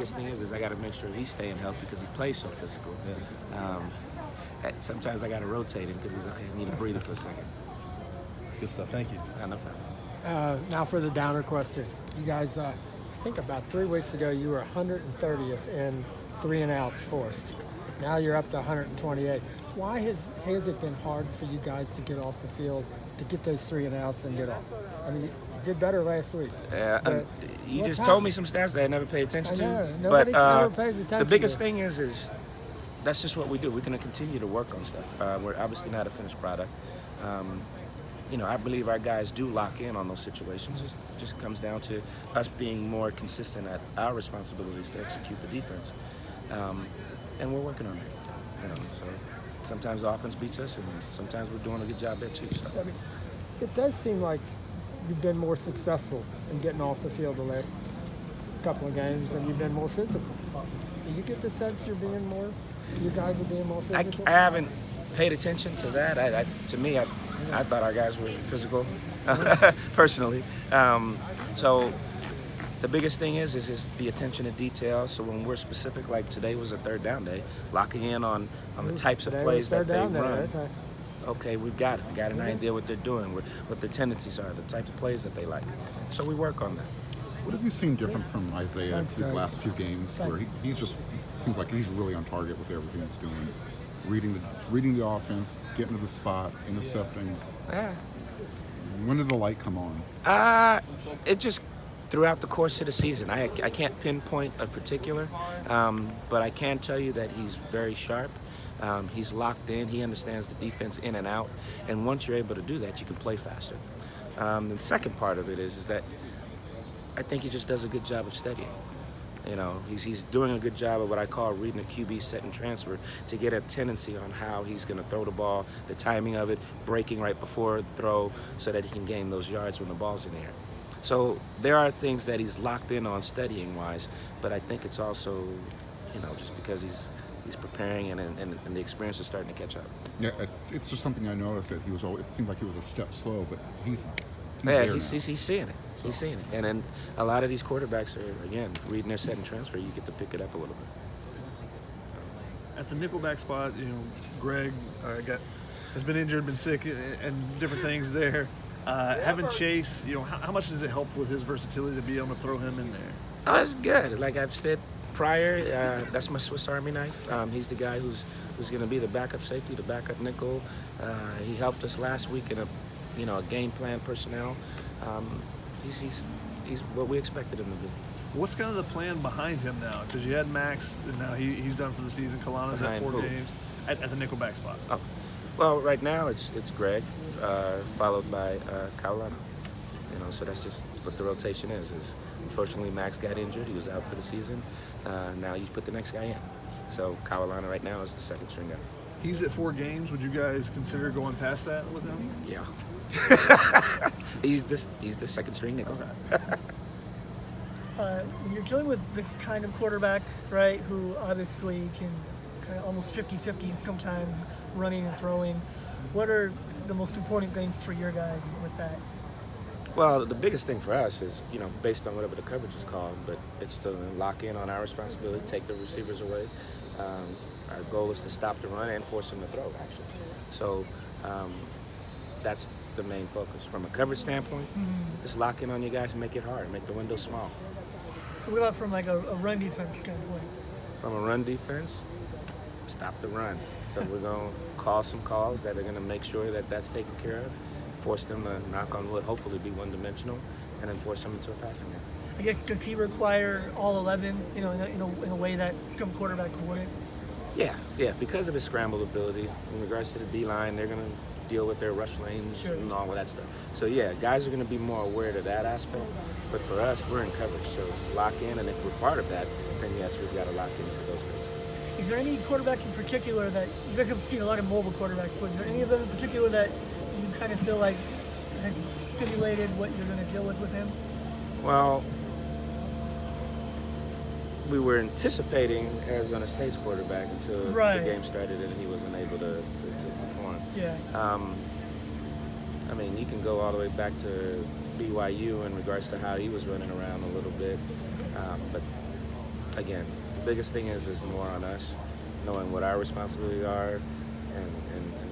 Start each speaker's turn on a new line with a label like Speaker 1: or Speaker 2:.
Speaker 1: biggest thing is I got to make sure he's staying healthy because he plays so physical. Sometimes I got to rotate him because he's okay. I need a breather for a second.
Speaker 2: Good stuff. Thank you.
Speaker 1: No problem.
Speaker 3: Now for the downer question. You guys, I think about 3 weeks ago, you were 130th in 3 and outs forced. Now you're up to 128. Why has it been hard for you guys to get off the field, to get those 3 and outs and get off? I mean, you did better last week.
Speaker 1: You just told me some stats that I never paid attention to.
Speaker 3: I know. Nobody ever pays attention
Speaker 1: the biggest
Speaker 3: to.
Speaker 1: thing is that's just what we do. We're going to continue to work on stuff. We're obviously not a finished product. I believe our guys do lock in on those situations. It just comes down to us being more consistent at our responsibilities to execute the defense. And we're working on it. So sometimes the offense beats us, and sometimes we're doing a good job there too. So.
Speaker 3: I mean, it does seem like you've been more successful in getting off the field the last couple of games, and you've been more physical. Do you get the sense you guys are being more physical?
Speaker 1: I haven't paid attention to that. To me, I thought our guys were physical, personally. So the biggest thing is the attention to detail. So when we're specific, like today was a third down day, locking in on the types of plays that they run. Okay, we've got it. We got an idea what they're doing, what their tendencies are, the types of plays that they like. So we work on that.
Speaker 4: What have you seen different from Isaiah these last few games, where he just seems like he's really on target with everything he's doing, reading the offense, getting to the spot, intercepting? When did the light come on?
Speaker 1: It just throughout the course of the season. I can't pinpoint a particular, but I can tell you that he's very sharp. He's locked in. He understands the defense in and out. And once you're able to do that, you can play faster. The second part of it is that I think he just does a good job of studying. He's doing a good job of what I call reading a QB set and transfer to get a tendency on how he's going to throw the ball, the timing of it, breaking right before the throw so that he can gain those yards when the ball's in the air. So there are things that he's locked in on studying-wise, but I think it's also, just because he's preparing and the experience is starting to catch up.
Speaker 4: Yeah, it's just something I noticed that it seemed like he was a step slow, but he's
Speaker 1: seeing it. He's seeing it. And then a lot of these quarterbacks are, again, reading their set and transfer. You get to pick it up a little bit.
Speaker 2: At the nickelback spot, Greg has been injured, been sick, and different things there. Having Chase, how much does it help with his versatility to be able to throw him in there?
Speaker 1: Oh, it's good. Like I've said prior, that's my Swiss Army knife. He's the guy who's going to be the backup safety, the backup nickel. He helped us last week in a game plan personnel. He's what we expected him to do.
Speaker 2: What's kind of the plan behind him now? Because you had Max, and now he's done for the season. Kalana's at 4 games at the nickelback spot.
Speaker 1: Oh. Well, right now it's Greg, followed by Carolina. So that's just what the rotation is. Unfortunately, Max got injured. He was out for the season. Now you put the next guy in. So Carolina right now is the second string guy.
Speaker 2: He's at 4 games. Would you guys consider going past that with him?
Speaker 1: Yeah. He's the second string nickel.
Speaker 5: When you're dealing with this kind of quarterback, right, who obviously can kind of almost 50-50 sometimes running and throwing, what are the most important things for your guys with that?
Speaker 1: Well, the biggest thing for us is, based on whatever the coverage is called, but it's to lock in on our responsibility, take the receivers away. Our goal is to stop the run and force them to throw, actually. So that's the main focus. From a coverage standpoint, just lock in on you guys and make it hard, make the window small.
Speaker 5: What about from like a run defense standpoint?
Speaker 1: From a run defense, stop the run. So we're going to call some calls that are going to make sure that that's taken care of, force them to, knock on wood, hopefully be one-dimensional, and then force them into a passing game.
Speaker 5: I guess does he require all 11, in a way that some quarterbacks wouldn't?
Speaker 1: Yeah, because of his scramble ability. In regards to the D-line, they're going to deal with their rush lanes and all of that stuff. So yeah, guys are going to be more aware to that aspect. But for us, we're in coverage, so lock in, and if we're part of that, then yes, we've got to lock into those things.
Speaker 5: Is there any quarterback in particular that, you guys have seen a lot of mobile quarterbacks, but is there any of them in particular that you kind of feel like have stimulated what you're going to deal with him?
Speaker 1: Well, we were anticipating Arizona State's quarterback until the game started and he wasn't able to perform.
Speaker 5: Yeah.
Speaker 1: I mean, you can go all the way back to BYU in regards to how he was running around a little bit, but again, the biggest thing is more on us, knowing what our responsibilities are, and